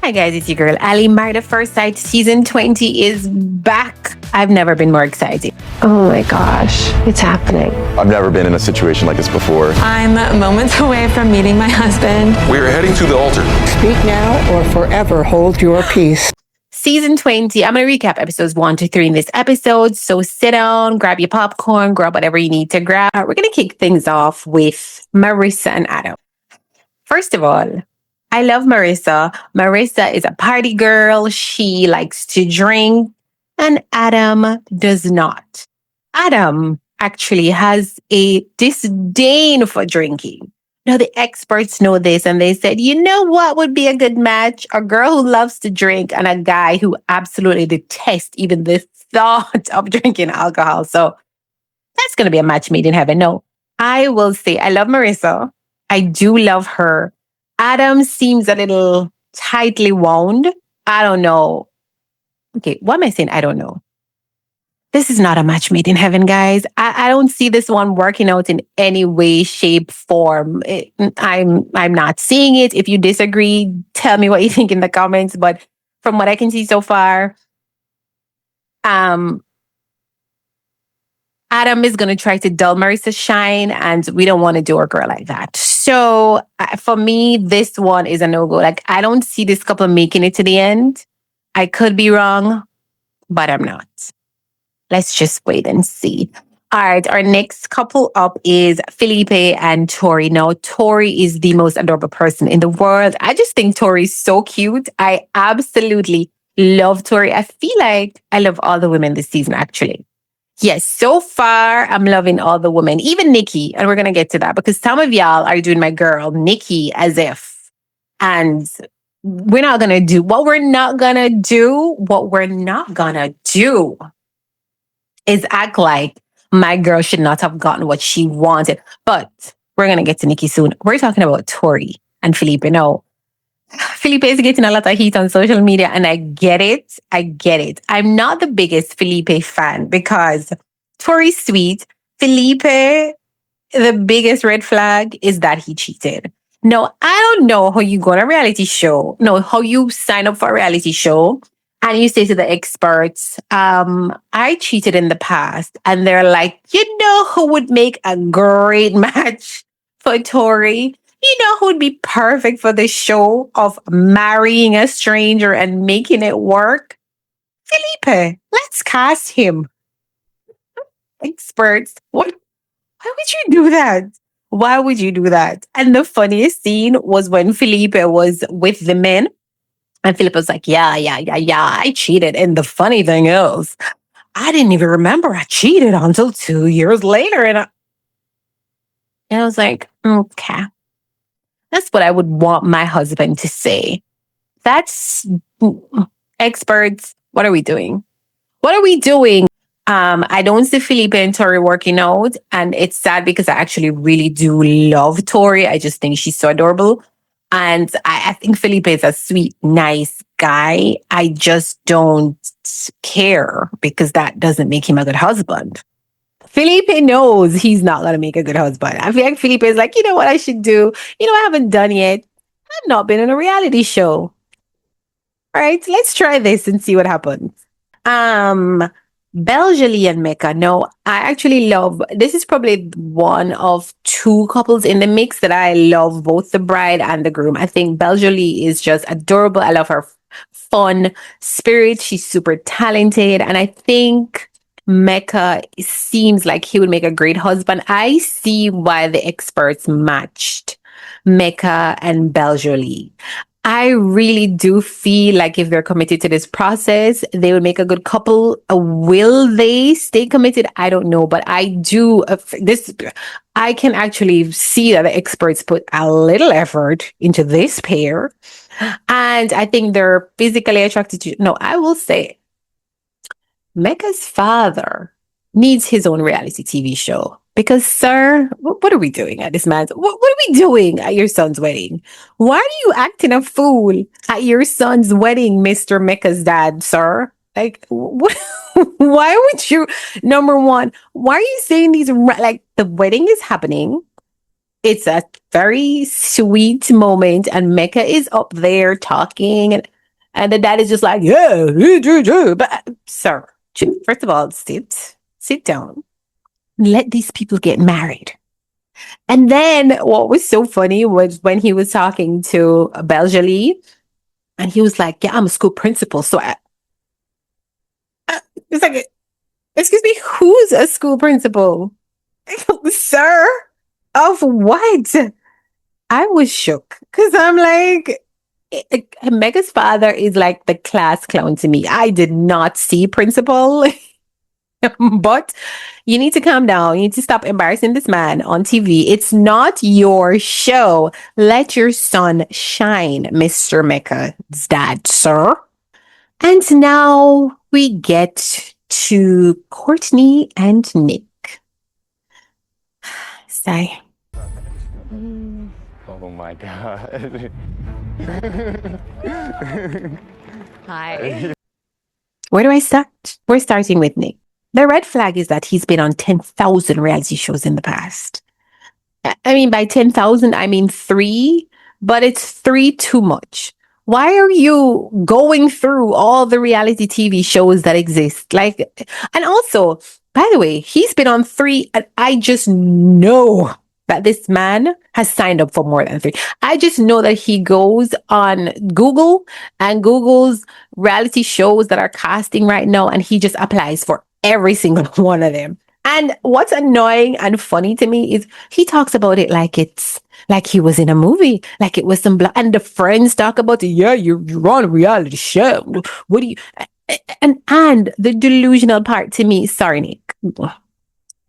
Hi guys, it's your girl Ali. Married at First Sight season 20 is back. I've never been more excited. Oh my gosh, it's happening. I've never been in a situation like this before. I'm moments away from meeting my husband. We are heading to the altar. Speak now or forever hold your peace. Season 20, I'm going to recap episodes 1 to 3 in this episode. So sit down, grab your popcorn, grab whatever you need to grab. We're going to kick things off with Marissa and Adam. First of all, I love Marissa. Marissa is a party girl. She likes to drink, and Adam does not. Adam actually has a disdain for drinking. Now, the experts know this, and they said, you know what would be a good match? A girl who loves to drink and a guy who absolutely detests even the thought of drinking alcohol. So that's going to be a match made in heaven. No, I will say I love Marissa. I do love her. Adam seems a little tightly wound. I don't know. Okay, what am I saying? I don't know. This is not a match made in heaven, guys. I don't see this one working out in any way, shape, form. I'm not seeing it. If you disagree, tell me what you think in the comments. But from what I can see so far, Adam is going to try to dull Marissa's shine, and we don't want to do a girl like that. So for me, this one is a no-go. Like, I don't see this couple making it to the end. I could be wrong, but I'm not. Let's just wait and see. All right, our next couple up is Felipe and Tori. Now, Tori is the most adorable person in the world. I just think Tori is so cute. I absolutely love Tori. I feel like I love all the women this season, actually. Yes, so far, I'm loving all the women, even Nikki. And we're going to get to that because some of y'all are doing my girl, Nikki, as if. And we're not going to do what we're not going to do. What we're not going to do is act like my girl should not have gotten what she wanted. But we're going to get to Nikki soon. We're talking about Tori and Felipe. No, Felipe is getting a lot of heat on social media, and I get it. I get it. I'm not the biggest Felipe fan because Tori's sweet. Felipe, the biggest red flag is that he cheated. No, I don't know how you go on a reality show. No, how you sign up for a reality show and you say to the experts, I cheated in the past. And they're like, you know who would make a great match for Tori? You know who would be perfect for the show of marrying a stranger and making it work? Felipe. Let's cast him. Experts. What? Why would you do that? Why would you do that? And the funniest scene was when Felipe was with the men. And Felipe was like, yeah, I cheated. And the funny thing is, I didn't even remember I cheated until 2 years later. And I was like, okay. That's what I would want my husband to say. That's experts. What are we doing? What are we doing? I don't see Felipe and Tori working out. And it's sad because I actually really do love Tori. I just think she's so adorable. And I think Felipe is a sweet, nice guy. I just don't care because that doesn't make him a good husband. Felipe knows he's not going to make a good husband. I feel like Felipe is like, you know what I should do? You know, I haven't done yet. I've not been in a reality show. All right, let's try this and see what happens. Belgely and Mecca. No, I actually love, this is probably one of two couples in the mix that I love, both the bride and the groom. I think Belgely is just adorable. I love her fun spirit. She's super talented. And I think Mecca seems like he would make a great husband. I see why the experts matched Mecca and Belgely. I really do feel like if they're committed to this process, they will make a good couple. Will they stay committed? I don't know, but I do I can actually see that the experts put a little effort into this pair. And I think they're physically attracted to, no, I will say Mecca's father needs his own reality TV show. Because, sir, what are we doing at this man's? What are we doing at your son's wedding? Why are you acting a fool at your son's wedding, Mr. Mecca's dad, sir? Like, what? Why would you? Number one, why are you saying these? Like, the wedding is happening. It's a very sweet moment, and Mecca is up there talking, and the dad is just like, yeah, but sir, first of all, sit down, let these people get married. And then what was so funny was when he was talking to Beljalie, and he was like, yeah, I'm a school principal. So it's like, excuse me, who's a school principal? Sir, of what? I was shook because I'm like, Mega's father is like the class clown to me. I did not see principal. But you need to calm down. You need to stop embarrassing this man on TV. It's not your show. Let your son shine, Mr. Mecca's dad, sir. And now we get to Courtney and Nick. Sigh. Oh my God. Hi. Where do I start? We're starting with Nick. The red flag is that he's been on 10,000 reality shows in the past. I mean, by 10,000, I mean 3, but it's 3 too much. Why are you going through all the reality TV shows that exist? Like, and also, by the way, he's been on 3, and I just know that this man has signed up for more than 3. I just know that he goes on Google and Google's reality shows that are casting right now, and he just applies for every single one of them. And what's annoying and funny to me is he talks about it like it's like he was in a movie, like it was some and the friends talk about it. Yeah, you're on a reality show. What do you and the delusional part to me, sorry, Nick.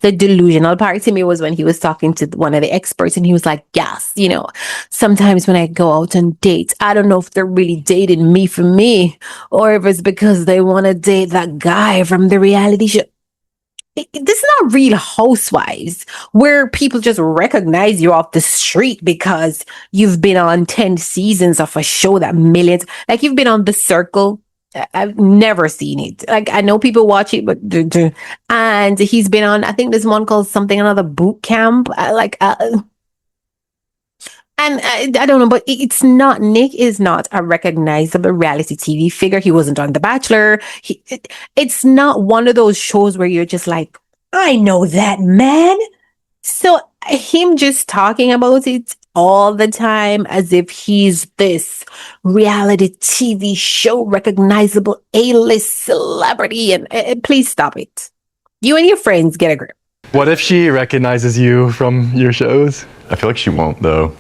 The delusional part to me was when he was talking to one of the experts, and he was like, yes, you know, sometimes when I go out on dates, I don't know if they're really dating me for me, or if it's because they want to date that guy from the reality show. This is not Real Housewives where people just recognize you off the street because you've been on 10 seasons of a show that millions, like you've been on The Circle. I've never seen it. Like, I know people watch it, but and he's been on, I think there's one called something, another boot camp. And I don't know, but it's not, Nick is not a recognizable reality TV figure. He wasn't on The Bachelor. It's not one of those shows where you're just like, I know that man. So him just talking about it all the time as if he's this reality TV show recognizable A-list celebrity, and please stop it. You and your friends get a grip. What if she recognizes you from your shows? I feel like she won't, though.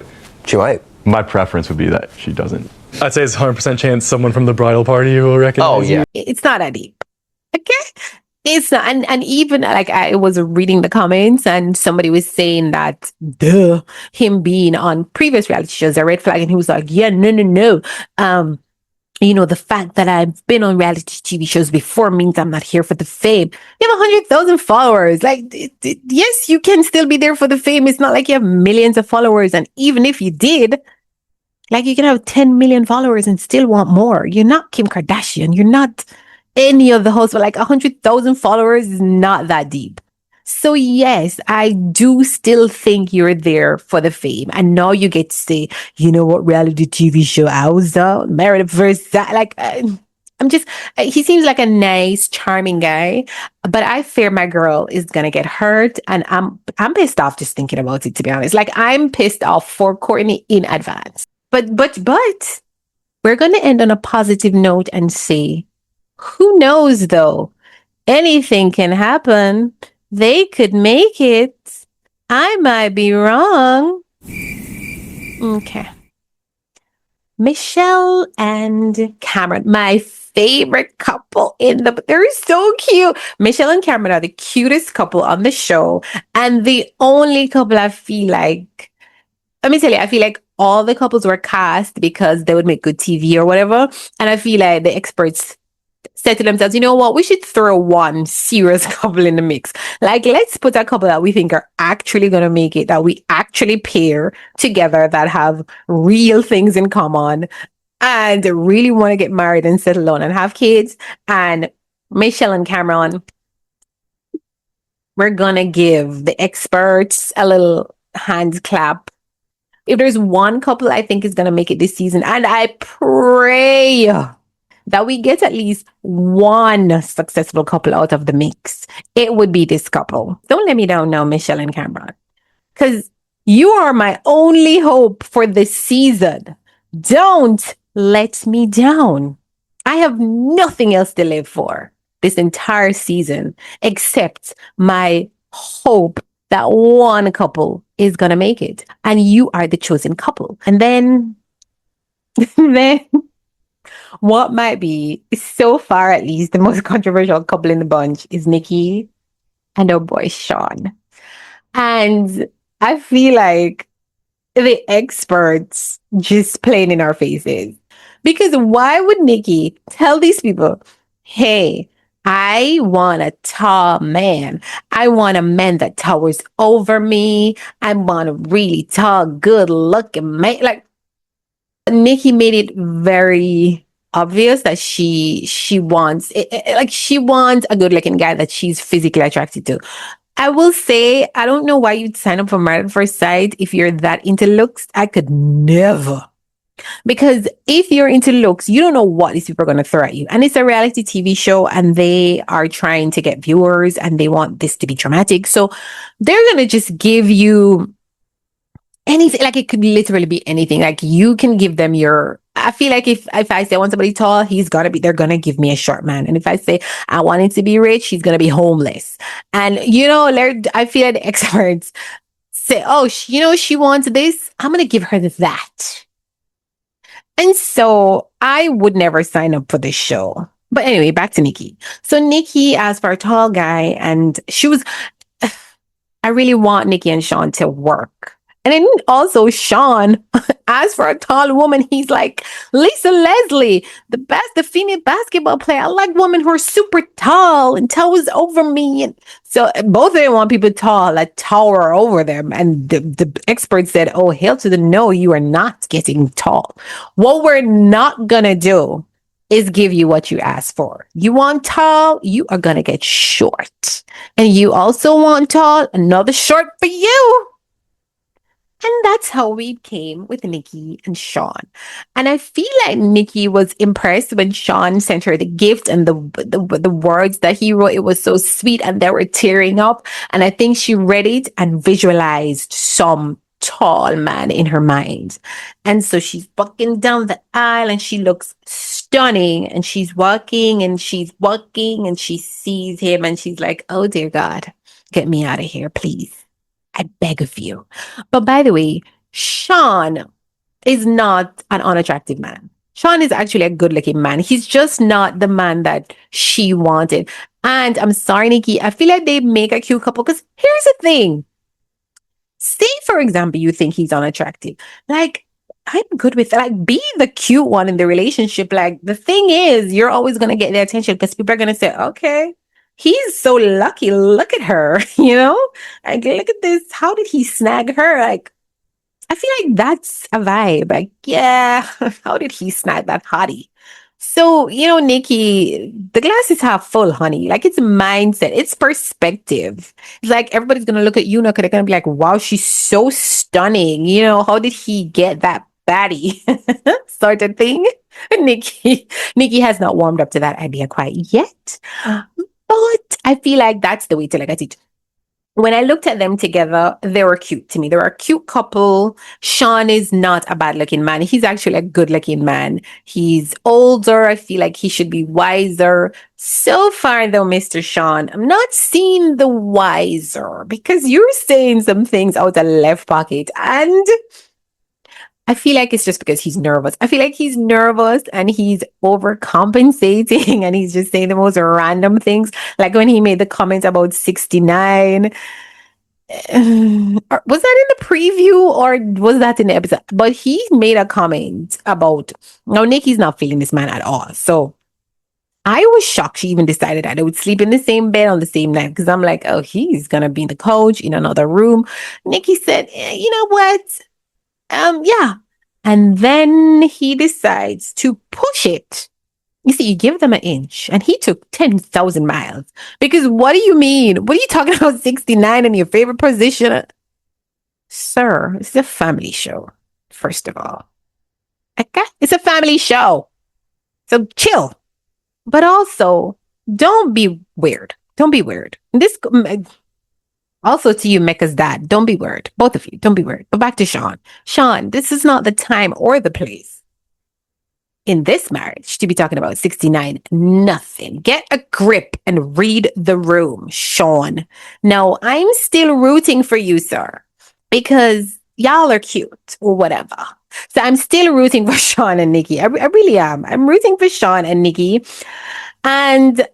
She might. My preference would be that she doesn't. I'd say it's 100% chance someone from the bridal party will recognize you. It's not that deep. Okay? It's not, and even like I was reading the comments, and somebody was saying that him being on previous reality shows a red flag, and he was like, yeah, no. You know, the fact that I've been on reality TV shows before means I'm not here for the fame. You have 100,000 followers. Like, yes, you can still be there for the fame. It's not like you have millions of followers, and even if you did, like, you can have 10 million followers and still want more. You're not Kim Kardashian. You're not any of the hosts, but like 100,000 followers is not that deep. So yes, I do still think you're there for the fame. And now you get to say, you know what reality TV show I was on? Married at First Sight. Like, I'm just, he seems like a nice, charming guy, but I fear my girl is going to get hurt. And I'm pissed off just thinking about it, to be honest. Like, I'm pissed off for Courtney in advance. But we're going to end on a positive note and say, who knows though? Anything can happen. They could make it. I might be wrong. Okay. Michelle and Cameron, my favorite couple they're so cute. Michelle and Cameron are the cutest couple on the show, and the only couple I feel like, let me tell you, I feel like all the couples were cast because they would make good TV or whatever. And I feel like the experts said to themselves, you know what, we should throw one serious couple in the mix. Like, let's put a couple that we think are actually going to make it, that we actually pair together, that have real things in common and really want to get married and settle down and have kids. And Michelle and Cameron, we're going to give the experts a little hand clap. If there's one couple I think is going to make it this season, and I pray that we get at least one successful couple out of the mix, it would be this couple. Don't let me down now, Michelle and Cameron, because you are my only hope for this season. Don't let me down. I have nothing else to live for this entire season except my hope that one couple is going to make it. And you are the chosen couple. And then what might be, so far at least, the most controversial couple in the bunch is Nikki and her boy Sean. And I feel like the experts just playing in our faces. Because why would Nikki tell these people, hey, I want a tall man. I want a man that towers over me. I want a really tall, good looking man. Like, Nikki made it very obvious that she wants it, like she wants a good looking guy that she's physically attracted to. I will say, I don't know why you'd sign up for Married at First Sight if you're that into looks. I could never. Because if you're into looks, you don't know what these people are going to throw at you. And it's a reality TV show and they are trying to get viewers and they want this to be dramatic. So they're going to just give you anything. Like it could literally be anything. Like you can give them I feel like if I say I want somebody tall, they're going to give me a short man. And if I say I want him to be rich, he's going to be homeless. And, I feel like the experts say, oh, she wants this. I'm going to give her that. And so I would never sign up for this show. But anyway, back to Nikki. So Nikki asked for a tall guy and I really want Nikki and Sean to work. And then also Sean asked for a tall woman. He's like, Lisa Leslie, the female basketball player. I like women who are super tall and towers over me. And so both of them want people tall, that tower over them. And the experts said, oh, hell to the no, you are not getting tall. What we're not going to do is give you what you asked for. You want tall, you are going to get short. And you also want tall, another short for you. And that's how we came with Nikki and Sean. And I feel like Nikki was impressed when Sean sent her the gift and the words that he wrote. It was so sweet and they were tearing up. And I think she read it and visualized some tall man in her mind. And so she's walking down the aisle and she looks stunning. And she's walking and she sees him and she's like, oh dear God, get me out of here, please. I beg of you. But by the way, Sean is not an unattractive man. Sean is actually a good looking man. He's just not the man that she wanted. And I'm sorry, Nikki, I feel like they make a cute couple because here's the thing. Say, for example, you think he's unattractive. Like, I'm good with that. Like, be the cute one in the relationship. Like, the thing is, you're always going to get their attention because people are going to say, okay, he's so lucky. Look at her, like, look at this. How did he snag her? Like, I feel like that's a vibe. Like, yeah, how did he snag that hottie? So, Nikki, the glass is half full, honey. Like, it's mindset, it's perspective. It's like everybody's going to look at you now because they're going to be like, wow, she's so stunning. How did he get that baddie? Sort of thing. Nikki has not warmed up to that idea quite yet. But I feel like that's the way to look at it. When I looked at them together, they were cute to me. They were a cute couple. Sean is not a bad looking man. He's actually a good looking man. He's older. I feel like he should be wiser. So far though, Mr. Sean, I'm not seeing the wiser because you're saying some things out of left pocket. And I feel like it's just because he's nervous. I feel like he's nervous and he's overcompensating and he's just saying the most random things. Like when he made the comment about 69. Was that in the preview or was that in the episode? But he made a comment about, no, Nikki's not feeling this man at all. So I was shocked she even decided that they would sleep in the same bed on the same night because I'm like, oh, he's going to be the coach in another room. Nikki said, you know what? Yeah. And then he decides to push it. You see, you give them an inch and he took 10,000 miles. Because what do you mean? What are you talking about 69 in your favorite position? Sir, it's a family show, first of all. Okay? It's a family show. So chill. But also, don't be weird. Don't be weird. This also to you, Mecca's dad, don't be weird. Both of you, don't be weird. But back to Sean. Sean, this is not the time or the place in this marriage to be talking about 69. Nothing. Get a grip and read the room, Sean. No, I'm still rooting for you, sir, because y'all are cute or whatever. So I'm still rooting for Sean and Nikki. I really am. I'm rooting for Sean and Nikki. And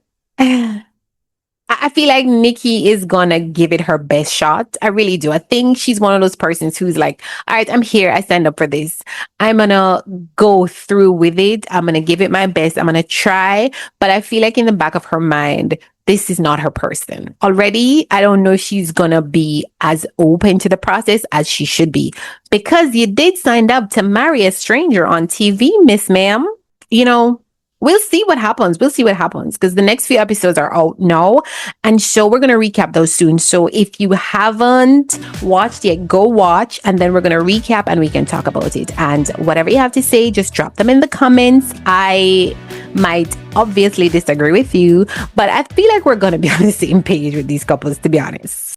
I feel like Nikki is gonna give it her best shot. I really do. I think she's one of those persons who's like, all right, I'm here. I signed up for this. I'm gonna go through with it. I'm gonna give it my best. I'm gonna try. But I feel like in the back of her mind, this is not her person. Already, I don't know if she's gonna be as open to the process as she should be. Because you did sign up to marry a stranger on TV, Miss Ma'am. You know, we'll see what happens. We'll see what happens because the next few episodes are out now. And so we're going to recap those soon. So if you haven't watched yet, go watch. And then we're going to recap and we can talk about it. And whatever you have to say, just drop them in the comments. I might obviously disagree with you, but I feel like we're going to be on the same page with these couples, to be honest.